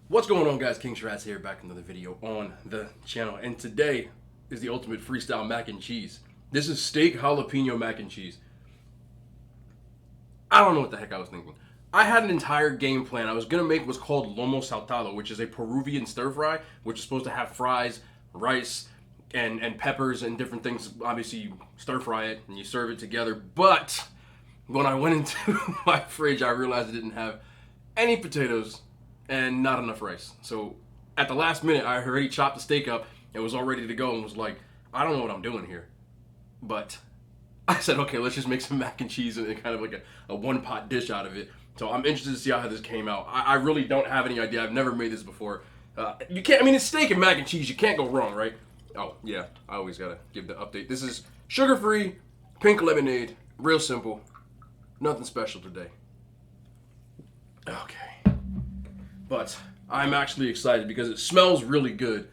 What's going on, guys? King Shrats here, back in another video on the channel, and today is the ultimate freestyle mac and cheese. This is steak jalapeno mac and cheese. I don't know what the heck I was thinking. I had an entire game plan. I was gonna make what's called lomo saltado, which is a Peruvian stir fry, which is supposed to have fries, rice, and peppers and different things. Obviously, you stir fry it and you serve it together. But when I went into my fridge, I realized it didn't have any potatoes and not enough rice. So at the last minute, I already chopped the steak up and was all ready to go and was like, I don't know what I'm doing here. But I said, okay, let's just make some mac and cheese and kind of like a one pot dish out of it. So I'm interested to see how this came out. I really don't have any idea. I've never made this before. You can't, I mean, it's steak and mac and cheese. You can't go wrong, right? Oh, yeah, I always gotta give the update. This is sugar-free, pink lemonade, real simple. Nothing special today. Okay. But I'm actually excited because it smells really good.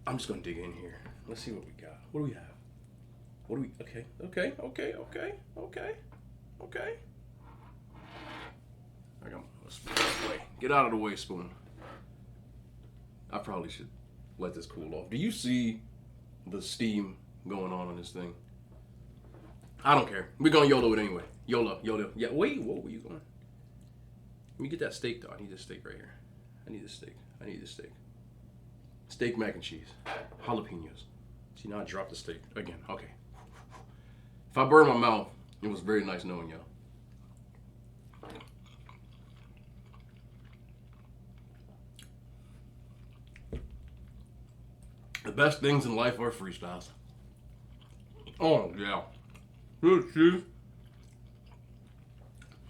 I'm just gonna dig in here. Let's see what we got. What do we have? What do we? Okay. I got a spoon this way. Get out of the way, spoon. I probably should let this cool off. Do you see the steam going on this thing? I don't care. We're gonna YOLO it anyway. YOLO. Yeah. Wait. Whoa. Where you going? Let me get that steak, though. I need this steak right here. I need this steak. Steak, mac and cheese. Jalapenos. See, now I dropped the steak. Again. Okay. If I burn my mouth, it was very nice knowing y'all. The best things in life are freestyles. Oh, yeah. Good cheese.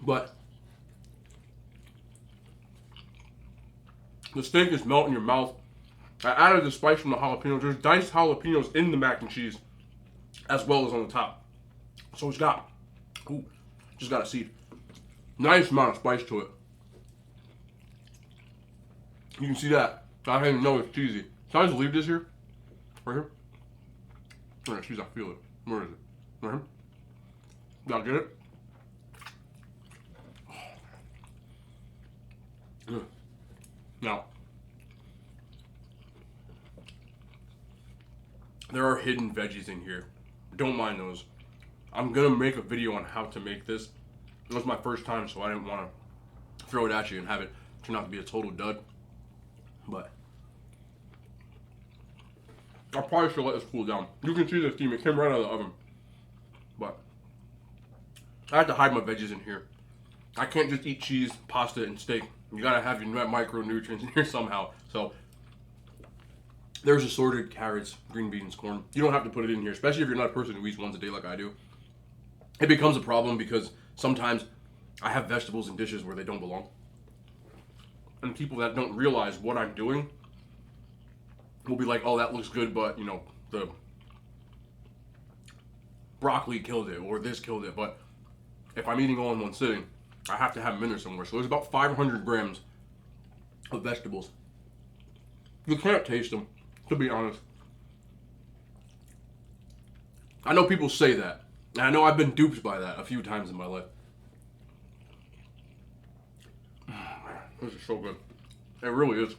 But the steak is melting in your mouth. I added the spice from the jalapenos. There's diced jalapenos in the mac and cheese, as well as on the top. So it's got, just got a seed. Nice amount of spice to it. You can see that. I didn't even know it's cheesy. So I just leave this here, right here. Oh, cheese, I feel it. Where is it? Right here. Y'all get it? Now, there are hidden veggies in here. Don't mind those. I'm gonna make a video on how to make this. It was my first time, so I didn't want to throw it at you and have it turn out to be a total dud. But I probably should let this cool down. You can see the steam. It came right out of the oven. But I have to hide my veggies in here. I can't just eat cheese, pasta, and steak. You gotta have your micronutrients in here somehow. So there's assorted carrots, green beans, corn. You don't have to put it in here, especially if you're not a person who eats once a day like I do. It becomes a problem because sometimes I have vegetables in dishes where they don't belong. And people that don't realize what I'm doing will be like, oh, that looks good, but, you know, the broccoli killed it, or this killed it. But if I'm eating all in one sitting, I have to have them in there somewhere. So there's about 500 grams of vegetables. You can't taste them, to be honest. I know people say that. And I know I've been duped by that a few times in my life. This is so good. It really is.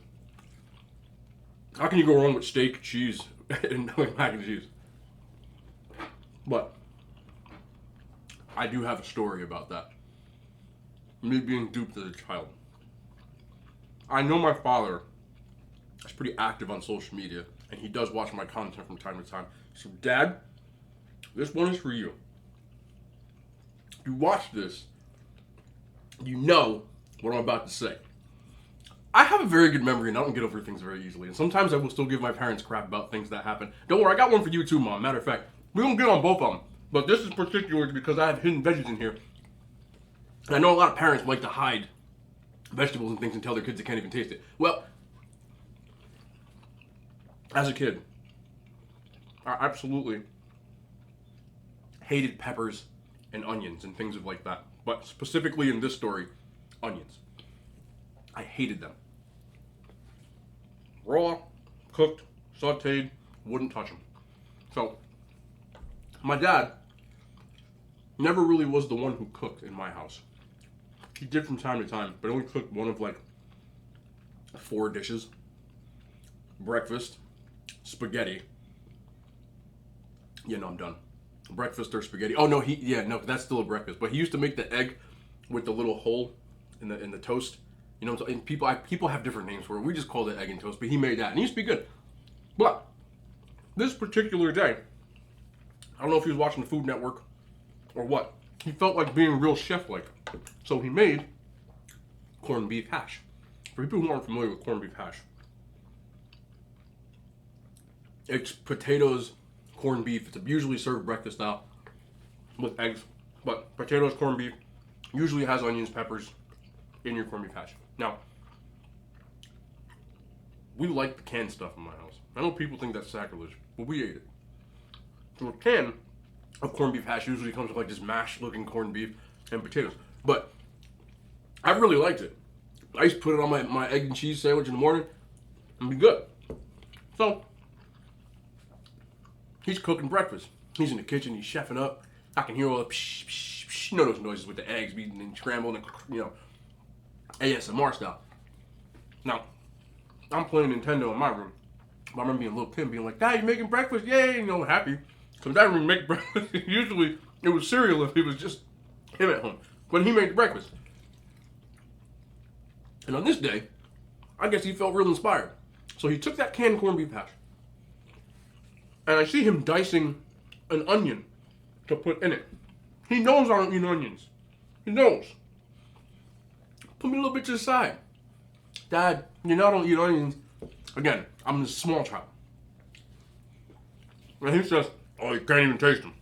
How can you go wrong with steak, cheese, and mac and cheese? But I do have a story about that. Me being duped as a child. I know my father is pretty active on social media, and he does watch my content from time to time. So, Dad, this one is for you. If you watch this, you know what I'm about to say. I have a very good memory, and I don't get over things very easily. And sometimes I will still give my parents crap about things that happen. Don't worry, I got one for you too, Mom. Matter of fact, we don't get on both of them. But this is particular because I have hidden veggies in here. I know a lot of parents like to hide vegetables and things and tell their kids they can't even taste it. Well, as a kid, I absolutely hated peppers and onions and things like that. But specifically in this story, onions. I hated them. Raw, cooked, sauteed, wouldn't touch them. So, my dad never really was the one who cooked in my house. He did from time to time, but only cooked one of like 4 dishes. Breakfast, spaghetti. Yeah, no, I'm done. Breakfast or spaghetti. Oh no, that's still a breakfast. But he used to make the egg with the little hole in the toast. You know, and people have different names for it. We just called it egg and toast, but he made that, and it used to be good. But this particular day, I don't know if he was watching the Food Network or what. He felt like being real chef-like, so he made corned beef hash. For people who aren't familiar with corned beef hash, it's potatoes, corned beef. It's usually served breakfast style with eggs, but potatoes, corned beef, usually has onions, peppers in your corned beef hash. Now, we like the canned stuff in my house. I know people think that's sacrilege, but we ate it. So a can of corned beef hash usually comes with like this mashed looking corned beef and potatoes. But I really liked it. I used to put it on my egg and cheese sandwich in the morning and be good. So he's cooking breakfast. He's in the kitchen, he's chefing up. I can hear all the psh, psh, psh, you know those noises with the eggs beating and scrambling and, you know, ASMR style. Now, I'm playing Nintendo in my room. I remember being a little kid being like, Dad, you're making breakfast? Yay, you know, happy. Because I didn't really make breakfast. Usually, it was cereal if it was just him at home. But he made the breakfast. And on this day, I guess he felt real inspired. So he took that canned corned beef hash. And I see him dicing an onion to put in it. He knows I don't eat onions. He knows. Put me a little bit to the side. Dad, you know I don't eat onions. Again, I'm a small child. And he says, oh, you can't even taste them.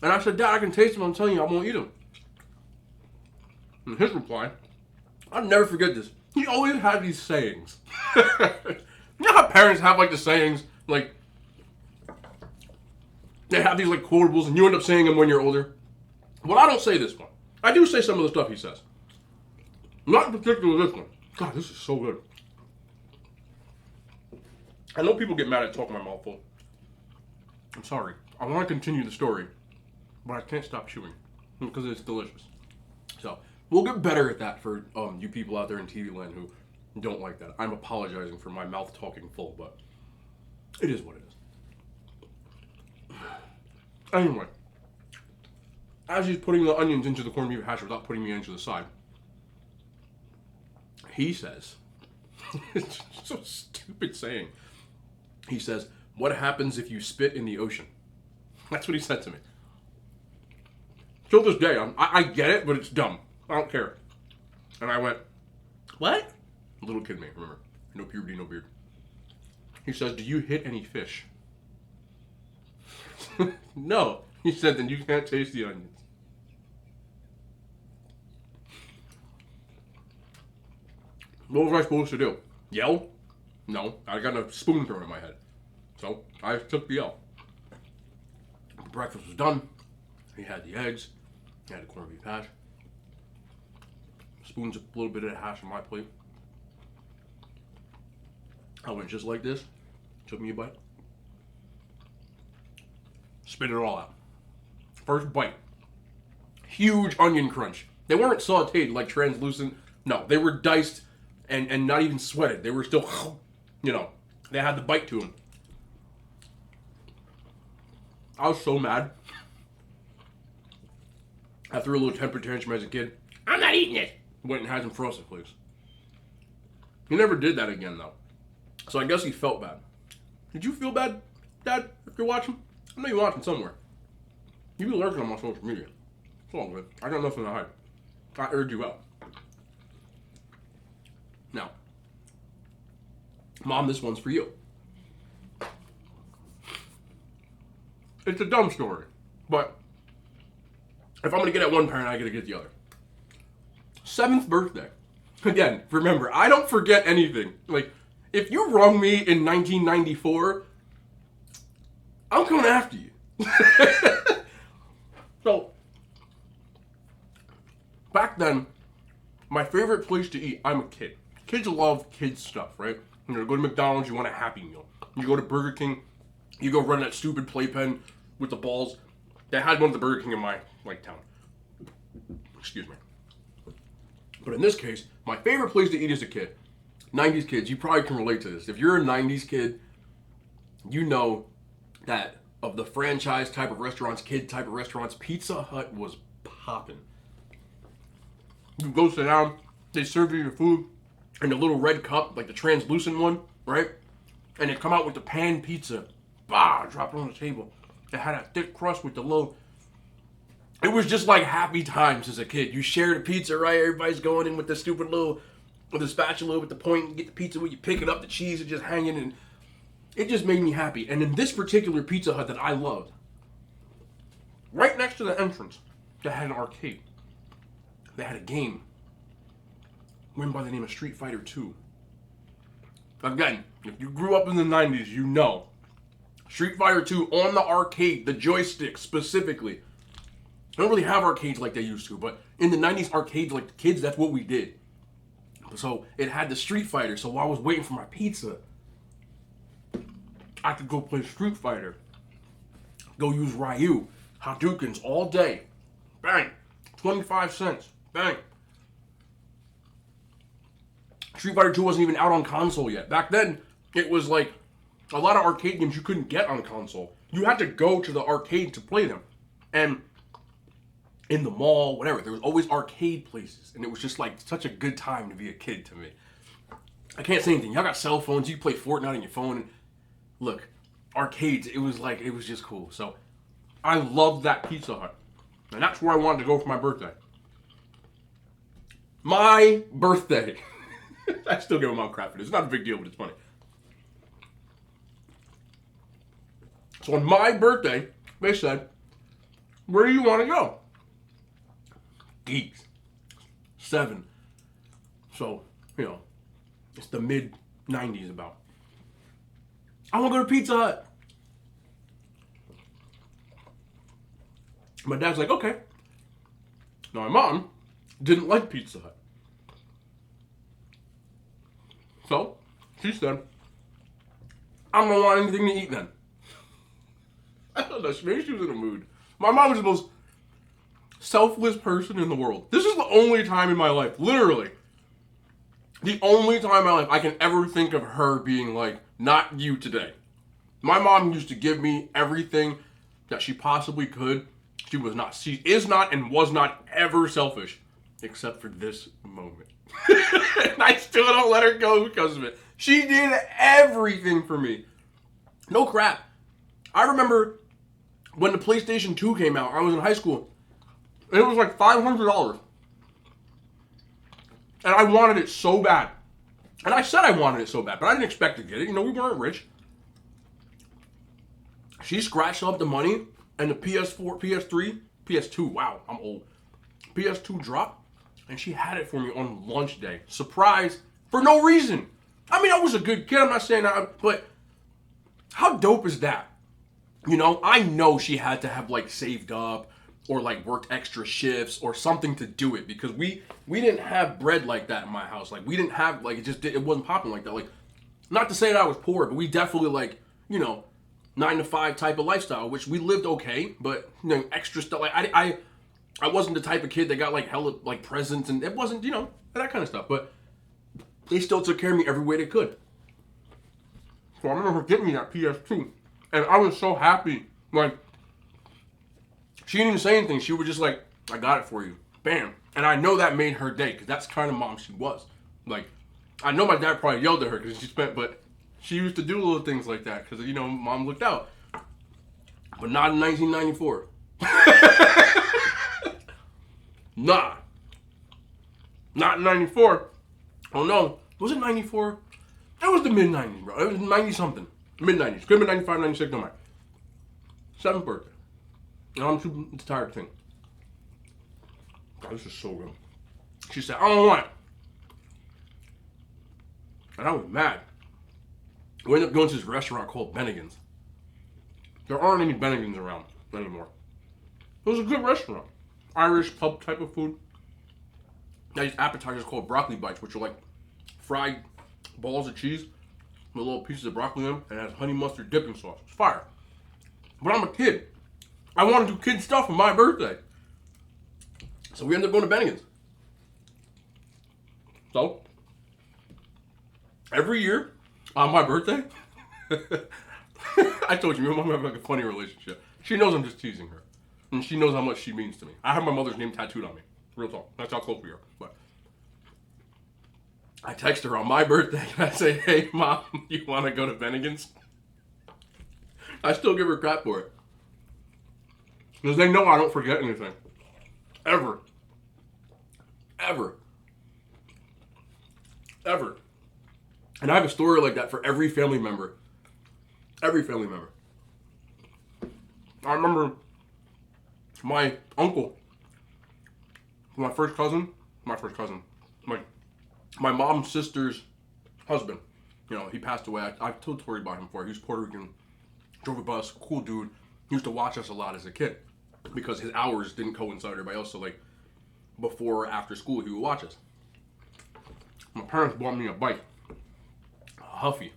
And I said, Dad, I can taste them. I'm telling you, I won't eat them. And his reply, I'll never forget this. He always had these sayings. You know how parents have like the sayings, like, they have these like quotables and you end up saying them when you're older? Well, I don't say this one. I do say some of the stuff he says. Not in particular this one. God, this is so good. I know people get mad at talking my mouth full. I'm sorry. I want to continue the story, but I can't stop chewing because it's delicious. So, we'll get better at that for you people out there in TV land who don't like that. I'm apologizing for my mouth talking full, but it is what it is. Anyway, as he's putting the onions into the corned beef hash without putting me into the side, he says, it's so stupid saying. He says, what happens if you spit in the ocean? That's what he said to me. Till this day, I get it, but it's dumb. I don't care. And I went, what? Little kid me, remember. No puberty, no beard. He says, do you hit any fish? No. He said, then you can't taste the onions. What was I supposed to do? Yell? No. I got a spoon thrown in my head. So, I took the L. Breakfast was done. He had the eggs. He had the corned beef hash. Spoons a little bit of the hash on my plate. I went just like this. Took me a bite. Spit it all out. First bite. Huge onion crunch. They weren't sauteed like translucent. No, they were diced and not even sweated. They were still, you know, they had the bite to them. I was so mad. I threw a little temper tantrum as a kid. I'm not eating it. Went and had some Frosted Flakes. He never did that again, though. So I guess he felt bad. Did you feel bad, Dad, if you're watching? I know you're watching somewhere. You be lurking on my social media. It's all good. I got nothing to hide. I urge you out. Now, Mom, this one's for you. It's a dumb story, but if I'm going to get at one parent, I got to get the other. 7th birthday. Again, remember, I don't forget anything. Like, if you wronged me in 1994, I'm coming after you. So, back then, my favorite place to eat, I'm a kid. Kids love kids stuff, right? You know, go to McDonald's, you want a Happy Meal. You go to Burger King, you go run that stupid playpen with the balls. They had one at the Burger King in my, like, town. Excuse me. But in this case, my favorite place to eat as a kid, 90s kids, you probably can relate to this. If you're a 90s kid, you know that of the franchise type of restaurants, kid type of restaurants, Pizza Hut was popping. You go sit down, they serve you your food in a little red cup, like the translucent one, right? And they come out with the pan pizza. Bah, drop it on the table. It had a thick crust with the little... It was just like happy times as a kid. You share the pizza, right? Everybody's going in with the stupid little... with the spatula, with the point, you get the pizza, where you pick it up, the cheese is just hanging, and it just made me happy. And in this particular Pizza Hut that I loved, right next to the entrance, they had an arcade. They had a game went by the name of Street Fighter 2. Again, if you grew up in the 90s, you know. Street Fighter 2 on the arcade, the joystick specifically. They don't really have arcades like they used to, but in the 90s arcades, like the kids, that's what we did. So it had the Street Fighter, so while I was waiting for my pizza, I could go play Street Fighter. Go use Ryu, Hadoukens all day. Bang. 25 cents. Bang. Street Fighter 2 wasn't even out on console yet. Back then, it was like a lot of arcade games you couldn't get on console. You had to go to the arcade to play them. And in the mall, whatever, there was always arcade places. And it was just like such a good time to be a kid to me. I can't say anything. Y'all got cell phones. You can play Fortnite on your phone. And look, arcades, it was just cool. So I loved that Pizza Hut. And that's where I wanted to go for my birthday. My birthday. I still give them out crap for this. It's not a big deal, but it's funny. So on my birthday, they said, where do you want to go? Geeks. 7. So, it's the mid-90s about. I want to go to Pizza Hut. My dad's like, okay. Now, my mom didn't like Pizza Hut. So, she said, I don't want anything to eat then. I don't know, maybe she was in a mood. My mom was the most selfless person in the world. This is the only time in my life, literally, the only time in my life I can ever think of her being like, not you today. My mom used to give me everything that she possibly could. She is not and was not ever selfish, except for this moment. And I still don't let her go because of it. She did everything for me. No crap. I remember when the PlayStation 2 came out, I was in high school, and it was like $500. And I wanted it so bad. And I said I wanted it so bad, but I didn't expect to get it. We weren't rich. She scratched up the money, and the PS4, PS3, PS2, wow, I'm old. PS2 dropped, and she had it for me on lunch day. Surprise, for no reason. I mean, I was a good kid, I'm not saying that, but how dope is that? I know she had to have like saved up or like worked extra shifts or something to do it, because we didn't have bread like that in my house. Like we didn't have, like it wasn't popping like that. Like, not to say that I was poor, but we definitely 9 to 5 type of lifestyle, which we lived okay, but extra stuff. Like I wasn't the type of kid that got like hella like presents, and it wasn't that kind of stuff. But they still took care of me every way they could. So I remember her getting me that PS2, and I was so happy. Like, she didn't even say anything. She was just like, "I got it for you," bam. And I know that made her day, because that's the kind of mom she was. Like, I know my dad probably yelled at her because but she used to do little things like that because mom looked out. But not in 1994. Nah. Not in 94. Oh no. Was it 94? It was the mid-90s, bro. It was 90-something. Mid-90s. Could have been 95, 96, no matter. 7th birthday. And I'm too tired to think. God, this is so good. She said, I don't want it. And I was mad. We ended up going to this restaurant called Bennigan's. There aren't any Bennigan's around anymore. It was a good restaurant. Irish pub type of food. They had these appetizers called broccoli bites, which are like fried balls of cheese with little pieces of broccoli in them, and it has honey mustard dipping sauce. It's fire. But I'm a kid. I want to do kid stuff for my birthday. So we ended up going to Bennigan's. So, every year on my birthday, I told you, me and my mom have like a funny relationship. She knows I'm just teasing her. And she knows how much she means to me. I have my mother's name tattooed on me. Real talk. That's how close we are. But I text her on my birthday and I say, hey, Mom, you want to go to Bennigan's? I still give her crap for it. Because they know I don't forget anything. Ever. Ever. Ever. And I have a story like that for every family member. Every family member. I remember my uncle, my mom's sister's husband. You know, he passed away. I've told Tori about him before. He was Puerto Rican, drove a bus, cool dude. He used to watch us a lot as a kid because his hours didn't coincide with everybody else. So, like, before or after school, he would watch us. My parents bought me a bike, a Huffy.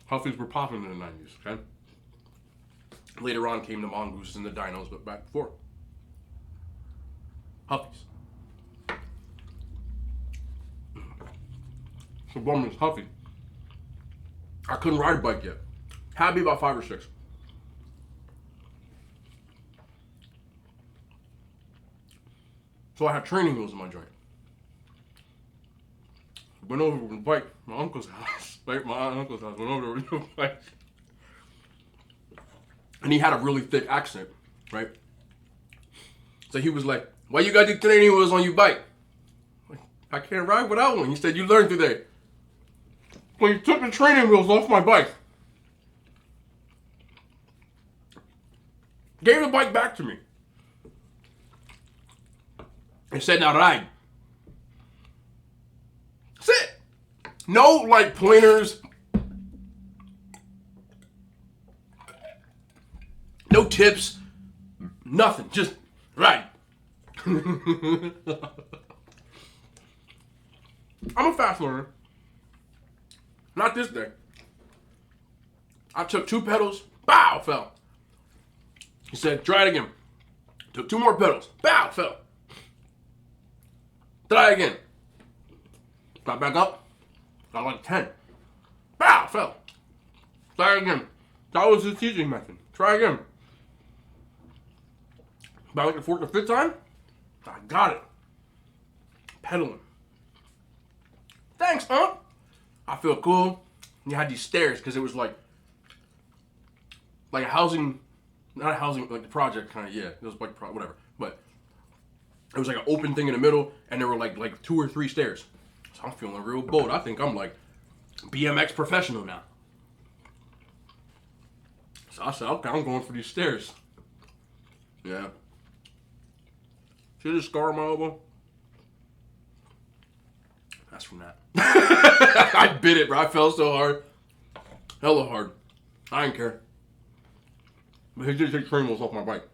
Huffies were popping in the 90s, okay? Later on came the mongooses and the dinos, but back before. Huffies. So bought me this Huffy. I couldn't ride a bike yet. Had to be about 5 or 6. So I had training wheels in my joint. Went over with the bike, my uncle's house. Went over with the bike. And he had a really thick accent, right? So he was like, why you got the training wheels on your bike? Like, I can't ride without one. He said, you learned today. When you took the training wheels off my bike, gave the bike back to me. And said, now ride. That's it. No, like, pointers. No tips. Nothing. Just ride. I'm a fast learner. Not this day. I took 2 pedals. Bow, fell. He said, try it again. Took 2 more pedals. Bow, fell. Try again. Got back up. Got like 10. Bow, fell. Try again. That was his teaching method. Try again. About like the 4th or 5th time, I got it. Pedaling. Thanks, huh? I feel cool. You had these stairs because it was like a housing, not a housing, like the project kind of, yeah. It was like, whatever. But it was like an open thing in the middle and there were like 2 or 3 stairs. So I'm feeling real bold. I think I'm like BMX professional now. So I said, okay, I'm going for these stairs. Yeah. See this scar on my elbow? That's from that. I bit it, bro. I fell so hard. Hella hard. I didn't care. But he did take training wheels off my bike.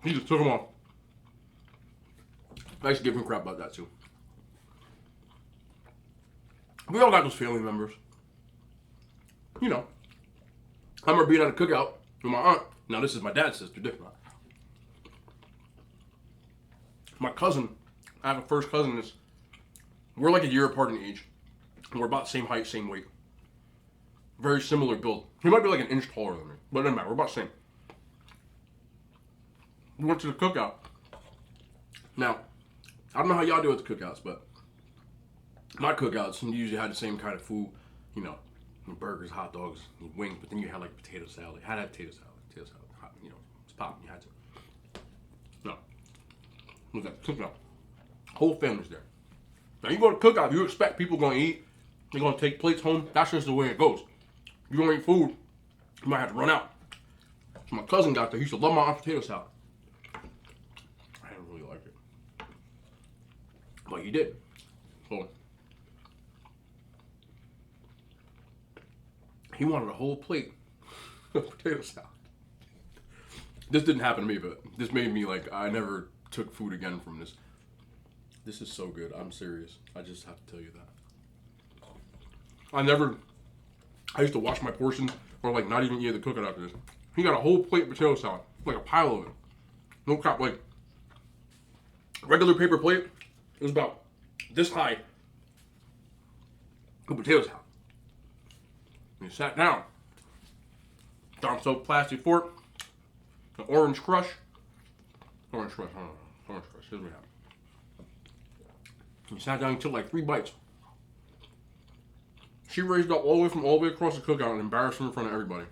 He just took them off. I used to give him crap about that too. We all got those family members. You know. I remember being at a cookout with my aunt. Now this is my dad's sister, different. My cousin, I have a first cousin that's, we're like a year apart in age. And we're about the same height, same weight. Very similar build. He might be like an inch taller than me, but it doesn't matter, we're about the same. We went to the cookout. Now, I don't know how y'all do at the cookouts, but my cookouts usually had the same kind of food, you know, burgers, hot dogs, wings, but then you had like potato salad. Had to have potato salad, hot, you know, it's popping, you had to. No. Look at that cookout. Whole family's there. Now you go to cookout, you expect people gonna eat, they're gonna take plates home. That's just the way it goes. If you don't eat food, you might have to run out. So my cousin got there, he used to love my aunt's potato salad. I didn't really like it. But he did. So he wanted a whole plate of potato salad. This didn't happen to me, but this made me like, I never took food again from this. This is so good. I'm serious. I just have to tell you that. I used to wash my portions or like not even eat the cookout after this. He got a whole plate of potato salad, like a pile of it. No crap, like regular paper plate, It was about this high. Put potatoes out. And he sat down. Darn soap plastic fork. An orange crush. Orange crush, I don't know. Orange crush, here's what happened. He sat down and took like 3 bites. She raised up all the way across the cookout and embarrassed him in front of everybody.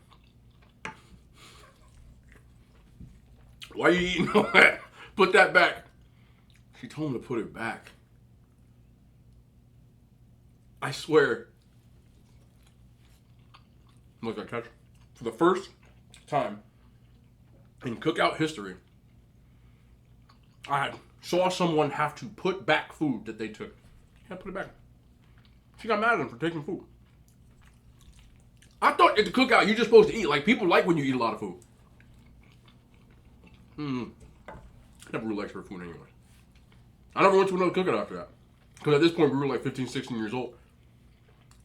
Why are you eating all that? Put that back. She told him to put it back. I swear. Look, I catch. For the first time in cookout history, I saw someone have to put back food that they took. Yeah, put it back. She got mad at him for taking food. I thought at the cookout you're just supposed to eat. Like, people like when you eat a lot of food. I never really liked her food anyway. I never went to another cookout after that. Because at this point we were like 15, 16 years old.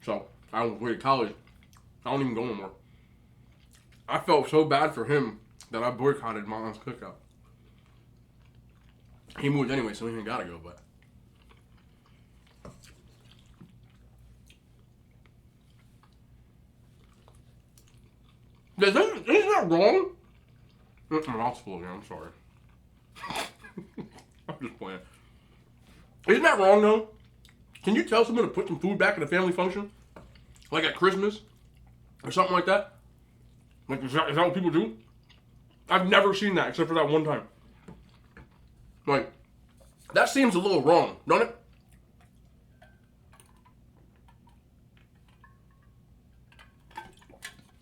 So, I was way to college. I don't even go anymore. I felt so bad for him that I boycotted my aunt's cookout. He moved anyway, so he ain't gotta go, but. Isn't that wrong? My mouth's full again, I'm sorry. I'm just playing. Isn't that wrong, though? Can you tell someone to put some food back at a family function? Like at Christmas? Or something like that? Like, is that what people do? I've never seen that except for that one time. Like, that seems a little wrong, don't it?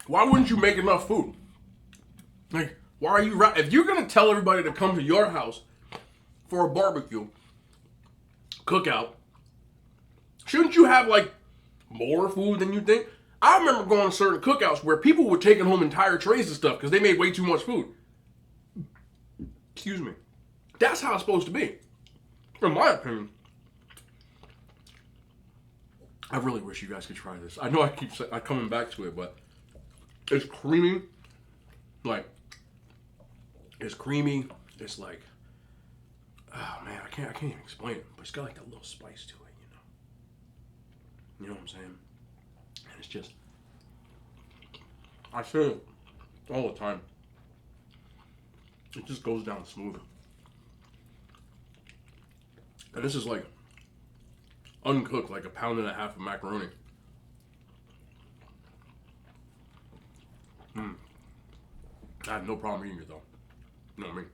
Why wouldn't you make enough food? Like, why are you... If you're going to tell everybody to come to your house for a barbecue, cookout, shouldn't you have, like, more food than you think? I remember going to certain cookouts where people were taking home entire trays of stuff because they made way too much food. Excuse me. That's how it's supposed to be. In my opinion. I really wish you guys could try this. I know I keep coming back to it, but it's creamy. Like, it's creamy. It's like, oh man, I can't even explain it. But it's got like that little spice to it, you know. You know what I'm saying? And it's just, I say it all the time. It just goes down smooth. And this is like uncooked, like 1.5 pounds of macaroni. I have no problem eating it though. You know what I mean?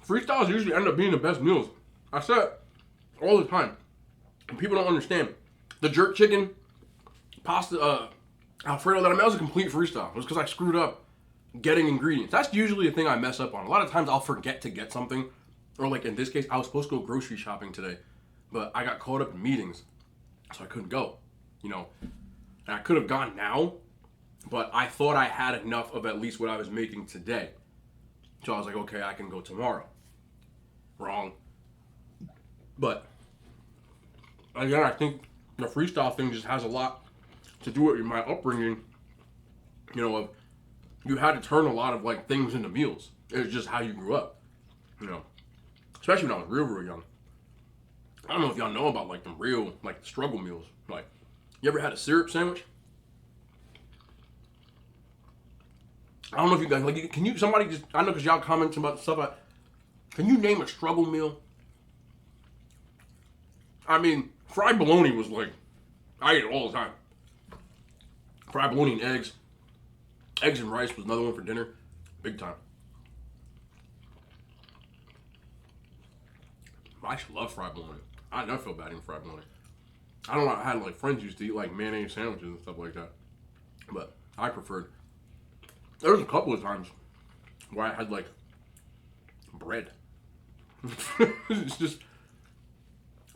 Freestyles usually end up being the best meals. I say it all the time. And people don't understand. The jerk chicken, pasta, Alfredo that I made was a complete freestyle. It was because I screwed up getting ingredients. That's usually a thing I mess up on. A lot of times I'll forget to get something. Or like in this case, I was supposed to go grocery shopping today. But I got caught up in meetings. So I couldn't go. You know. And I could have gone now. But I thought I had enough of at least what I was making today. So I was like, okay, I can go tomorrow. Wrong. But again, I think the freestyle thing just has a lot to do with my upbringing. You know, of you had to turn a lot of like things into meals. It's just how you grew up. You know, especially when I was real young. I don't know if y'all know about like the real like struggle meals. Like, you ever had a syrup sandwich? I don't know if you guys like. Can you somebody just? I know because y'all commenting about the stuff. Can you name a struggle meal? I mean, fried bologna was like, I ate it all the time. Fried bologna and eggs. Eggs and rice was another one for dinner. Big time. I actually love fried bologna. I never feel bad eating fried bologna. I don't know. I had like friends used to eat like mayonnaise sandwiches and stuff like that. But I preferred. There was a couple of times where I had like bread. It's just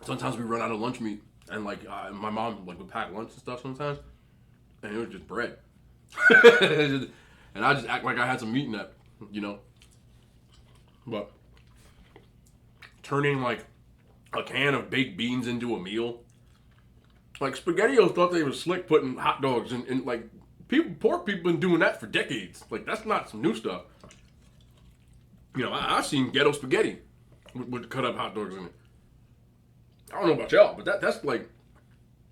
sometimes we run out of lunch meat, and like my mom like would pack lunch and stuff sometimes, and it was just bread. And I just act like I had some meat in that, you know. But turning like a can of baked beans into a meal, like SpaghettiOs thought they was slick putting hot dogs in like Poor people been doing that for decades. Like, that's not some new stuff. You know, I've seen ghetto spaghetti with cut up hot dogs in it. I don't know about y'all, but that's like,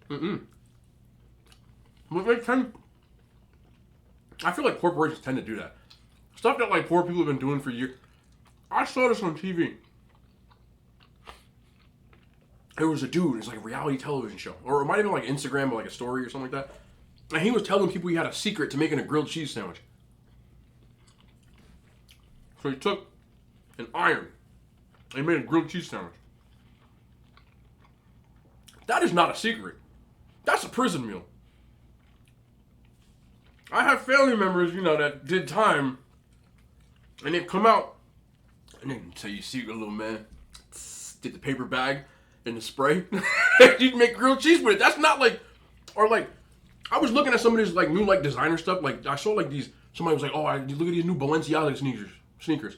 But they tend, I feel like corporations tend to do that. Stuff that like poor people have been doing for years. I saw this on TV. There was a dude, it's like a reality television show. Or it might have been like Instagram or like a story or something like that. And he was telling people he had a secret to making a grilled cheese sandwich. So he took an iron and he made a grilled cheese sandwich. That is not a secret. That's a prison meal. I have family members, you know, that did time and they come out and they tell you secret, little man. Get the paper bag and the spray. You can make grilled cheese with it. That's not like, or like, I was looking at some of this like new like designer stuff. Like I saw like these, somebody was like, oh, look at these new Balenciaga sneakers.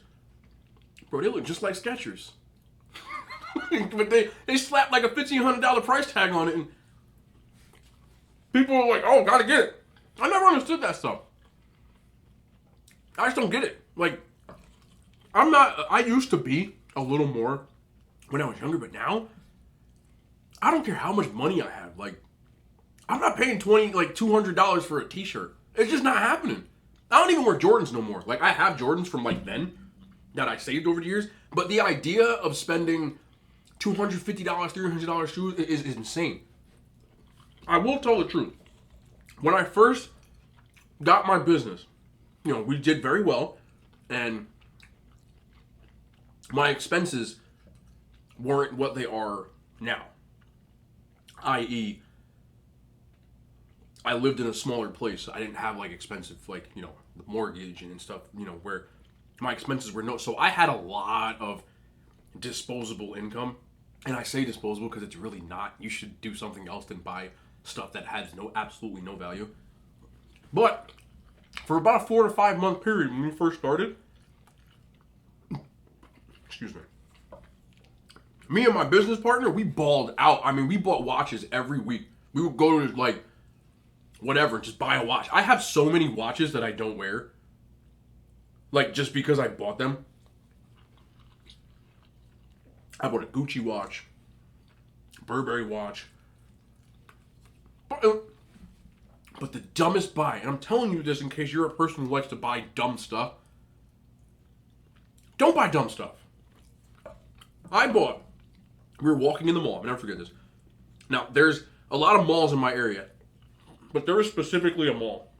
Bro, they look just like Skechers. But they slapped like a $1,500 price tag on it and people were like, oh, gotta get it. I never understood that stuff. I just don't get it. Like, I used to be a little more when I was younger, but now, I don't care how much money I have. Like, I'm not paying $200 for a t-shirt. It's just not happening. I don't even wear Jordans no more. Like, I have Jordans from like then that I saved over the years, but the idea of spending $250, $300 shoes is insane. I will tell the truth. When I first got my business, you know, we did very well, and my expenses weren't what they are now. I.e., I lived in a smaller place. I didn't have like expensive, like, you know, the mortgage and stuff, you know, where my expenses were no. So I had a lot of disposable income. And I say disposable because it's really not. You should do something else than buy stuff that has absolutely no value. But for about a 4 to 5 month period when we first started, excuse me and my business partner, we balled out. I mean, we bought watches every week. We would go to like whatever, just buy a watch. I have so many watches that I don't wear, like just because I bought them. I bought a Gucci watch, Burberry watch. But the dumbest buy, and I'm telling you this in case you're a person who likes to buy dumb stuff. Don't buy dumb stuff. We were walking in the mall, I'll never forget this. Now, there's a lot of malls in my area, but there is specifically a mall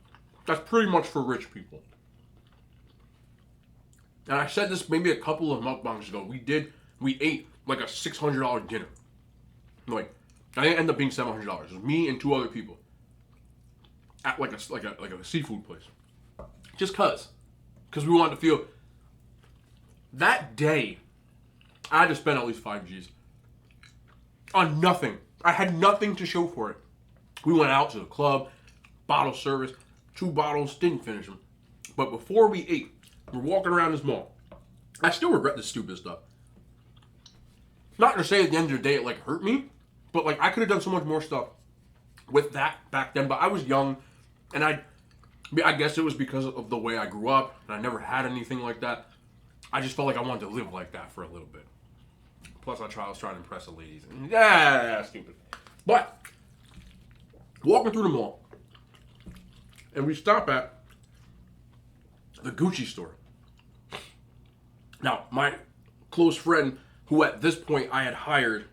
that's pretty much for rich people. And I said this maybe a couple of mukbangs ago. We ate like a $600 dinner. Like, I think it ended up being $700. It was me and 2 other people at like a seafood place. Just cause we wanted to feel. That day, I had to spend at least 5 G's on nothing. I had nothing to show for it. We went out to the club, bottle service, 2 bottles, didn't finish them. But before we ate, we're walking around this mall. I still regret this stupid stuff. Not to say at the end of the day it like hurt me, but like I could have done so much more stuff with that back then. But I was young, and I guess it was because of the way I grew up, and I never had anything like that. I just felt like I wanted to live like that for a little bit. Plus, I was trying to impress the ladies. And stupid. But walking through the mall, and we stop at the Gucci store. Now, my close friend, who at this point I had hired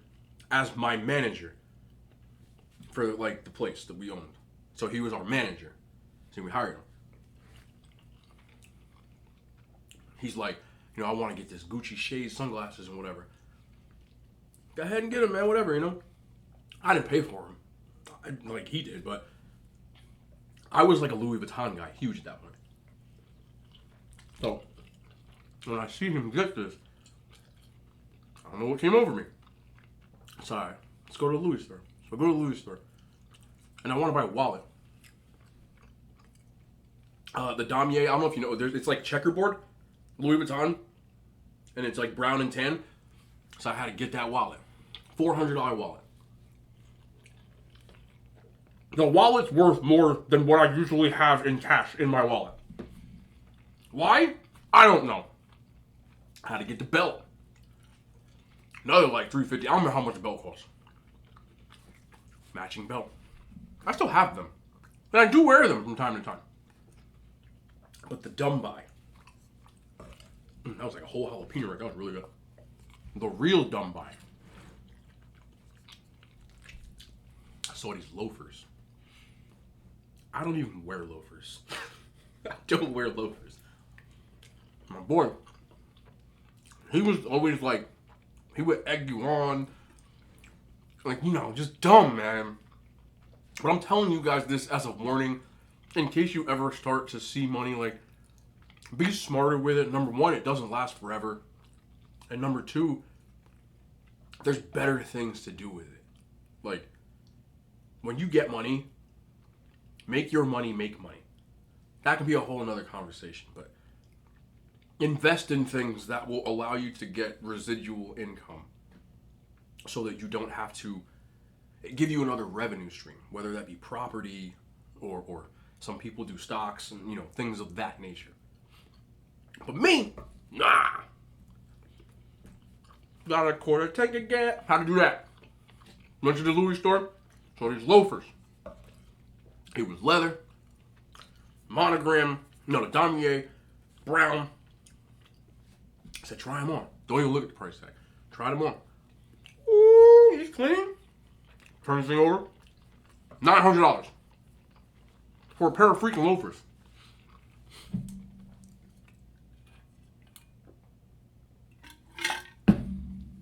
as my manager for like the place that we owned. So he was our manager. So we hired him. He's like, you know, I want to get this Gucci shades, sunglasses, and whatever. Go ahead and get them, man, whatever, you know. I didn't pay for them. Like he did, but I was like a Louis Vuitton guy, huge at that point. So when I see him get this, I don't know what came over me. Sorry, let's go to the Louis store. So I go to the Louis store, and I want to buy a wallet. The damier, I don't know if you know, it's like checkerboard, Louis Vuitton, and it's like brown and tan. So I had to get that wallet, $400 wallet. The wallet's worth more than what I usually have in cash in my wallet. Why? I don't know. I had to get the belt. Another like $350. I don't know how much the belt costs. Matching belt. I still have them. And I do wear them from time to time. But the dumb buy. That was like a whole jalapeno right. That was really good. The real dumb buy. I saw these loafers. I don't even wear loafers. I don't wear loafers. My boy, he was always like, he would egg you on. Like, you know, just dumb, man. But I'm telling you guys this as a warning, in case you ever start to see money, like, be smarter with it. Number one, it doesn't last forever. And number two, there's better things to do with it. Like, when you get money, make your money make money. That could be a whole nother conversation, but invest in things that will allow you to get residual income so that you don't have to give you another revenue stream, whether that be property or some people do stocks and, you know, things of that nature. But me, nah. Got a quarter, take a gap. How to do that? Went to the Louis store, saw these loafers. It was leather, monogram, no, the damier, brown. I said, try them on. Don't even look at the price tag. Try them on. Ooh, he's clean. Turn this thing over. $900 for a pair of freaking loafers.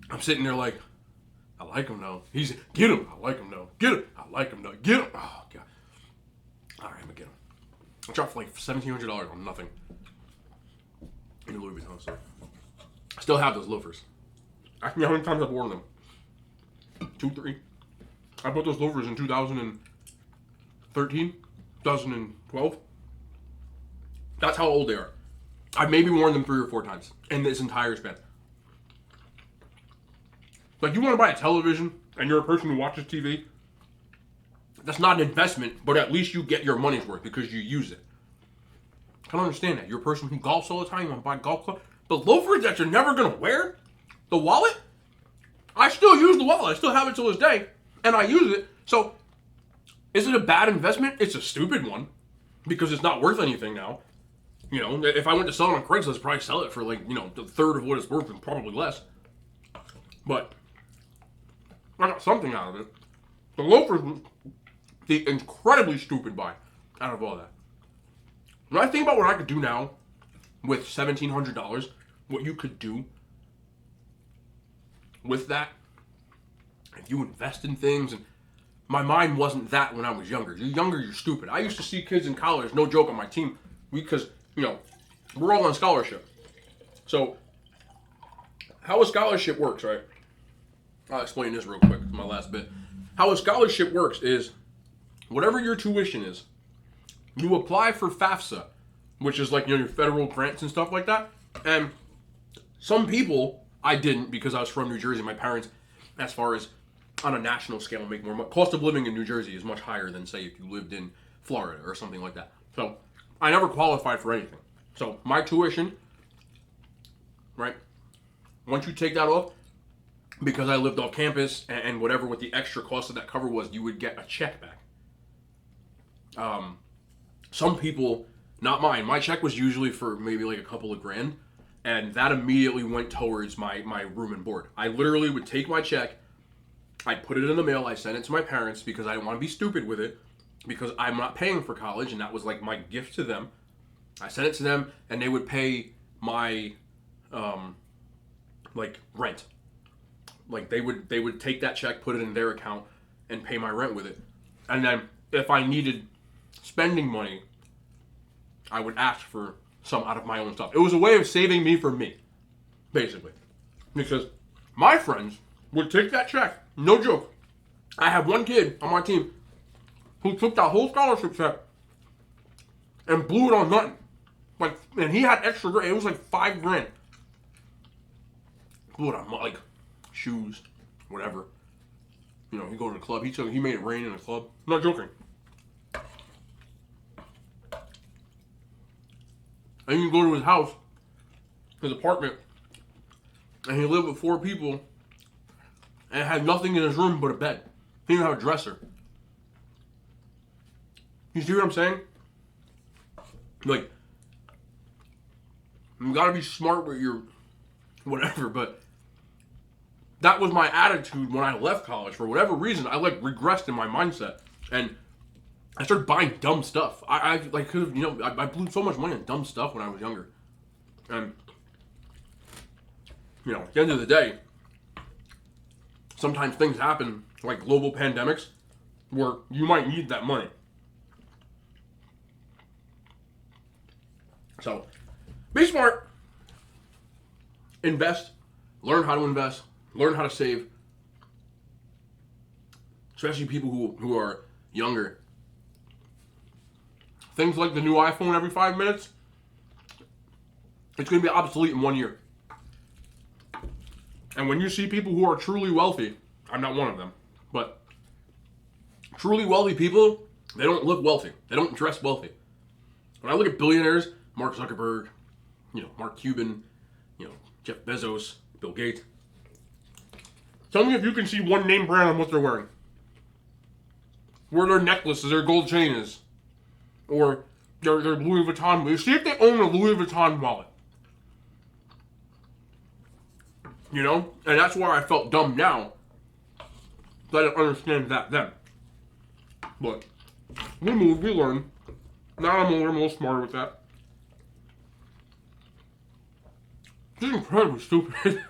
I'm sitting there like, I like him though. He's, get him. I like him though. Get him. I like him though. Get him. Oh, God. All right, I'm going to get him. I dropped like $1,700 on nothing in the Louis Vuitton store. I still have those loafers. Ask me how many times I've worn them. 2, 3. I bought those loafers in 2013, 2012. That's how old they are. I've maybe worn them 3 or 4 times in this entire span. Like, you want to buy a television and you're a person who watches TV, that's not an investment, but at least you get your money's worth because you use it. I don't understand that. You're a person who golfs all the time, you want to buy golf clubs. The loafers that you're never going to wear, the wallet, I still use the wallet. I still have it till this day, and I use it. So, is it a bad investment? It's a stupid one because it's not worth anything now. You know, if I went to sell it on Craigslist, I'd probably sell it for like, you know, the third of what it's worth and probably less. But I got something out of it. The loafers, the incredibly stupid buy out of all that. When I think about what I could do now with $1,700, what you could do with that, if you invest in things, and my mind wasn't that when I was younger. You're younger, you're stupid. I used to see kids in college, no joke, on my team, because, you know, we're all on scholarship. So, how a scholarship works, right? I'll explain this real quick, it's my last bit. How a scholarship works is, whatever your tuition is, you apply for FAFSA, which is like, you know, your federal grants and stuff like that. And some people, I didn't because I was from New Jersey. My parents, as far as on a national scale, make more money. Cost of living in New Jersey is much higher than, say, if you lived in Florida or something like that. So I never qualified for anything. So my tuition, right, once you take that off, because I lived off campus and whatever what the extra cost of that cover was, you would get a check back. Some people, not mine, my check was usually for maybe like a couple of grand, and that immediately went towards my room and board. I literally would take my check, I'd put it in the mail, I sent it to my parents because I didn't want to be stupid with it, because I'm not paying for college, and that was like my gift to them. I sent it to them, and they would pay my, like, rent. Like, they would take that check, put it in their account, and pay my rent with it. And then, if I needed spending money, I would ask for some out of my own stuff. It was a way of saving me from me, basically. Because my friends would take that check, no joke. I have one kid on my team who took that whole scholarship check and blew it on nothing. Like, and he had extra grand. It was like $5 grand. Blew it on, like, shoes, whatever. You know, he go to the club. He made it rain in the club. I'm not joking. And you go to his house, his apartment, and he lived with 4 people and had nothing in his room but a bed. He didn't have a dresser. You see what I'm saying? Like, you gotta be smart with your whatever, but that was my attitude when I left college. For whatever reason, I like regressed in my mindset, and I started buying dumb stuff. I like could have, you know, I blew so much money on dumb stuff when I was younger, and you know, at the end of the day, sometimes things happen like global pandemics where you might need that money. So, be smart. Invest. Learn how to invest. Learn how to save. Especially people who are younger. Things like the new iPhone every 5 minutes, it's going to be obsolete in 1 year. And when you see people who are truly wealthy, I'm not one of them, but truly wealthy people, they don't look wealthy. They don't dress wealthy. When I look at billionaires, Mark Zuckerberg, you know, Mark Cuban, you know, Jeff Bezos, Bill Gates. Tell me if you can see one name brand on what they're wearing. Where their necklaces, their gold chain is. Or their Louis Vuitton. See if they own a Louis Vuitton wallet. You know? And that's why I felt dumb now. I didn't understand that then. But we moved, we learned. Now I'm a little smarter with that. This is incredibly stupid.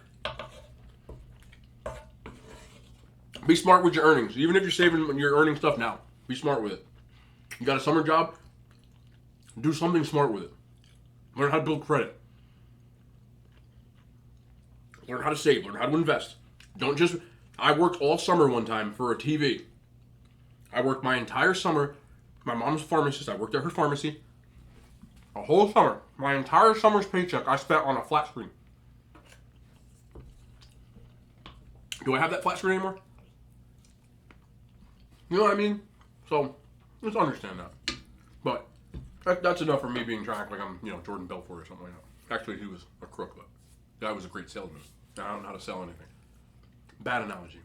Be smart with your earnings. Even if you're saving your earning stuff now, be smart with it. You got a summer job? Do something smart with it. Learn how to build credit. Learn how to save. Learn how to invest. Don't just... I worked all summer one time for a TV. I worked my entire summer. My mom's a pharmacist. I worked at her pharmacy. A whole summer. My entire summer's paycheck I spent on a flat screen. Do I have that flat screen anymore? You know what I mean? So, let's understand that. But, that's enough for me being trying to act like I'm, you know, Jordan Belfort or something like that. Actually, he was a crook, but the guy was a great salesman. I don't know how to sell anything. Bad analogy.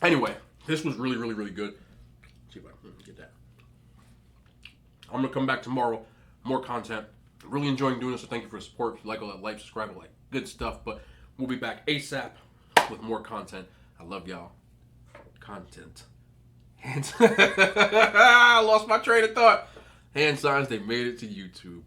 Anyway, this was really, really, really good. Let's see if I can get that. I'm going to come back tomorrow. More content. I'm really enjoying doing this, so thank you for the support. If you like all that, like, subscribe, all that good stuff. But we'll be back ASAP with more content. I love y'all. Content. I lost my train of thought. Hand signs, they made it to YouTube.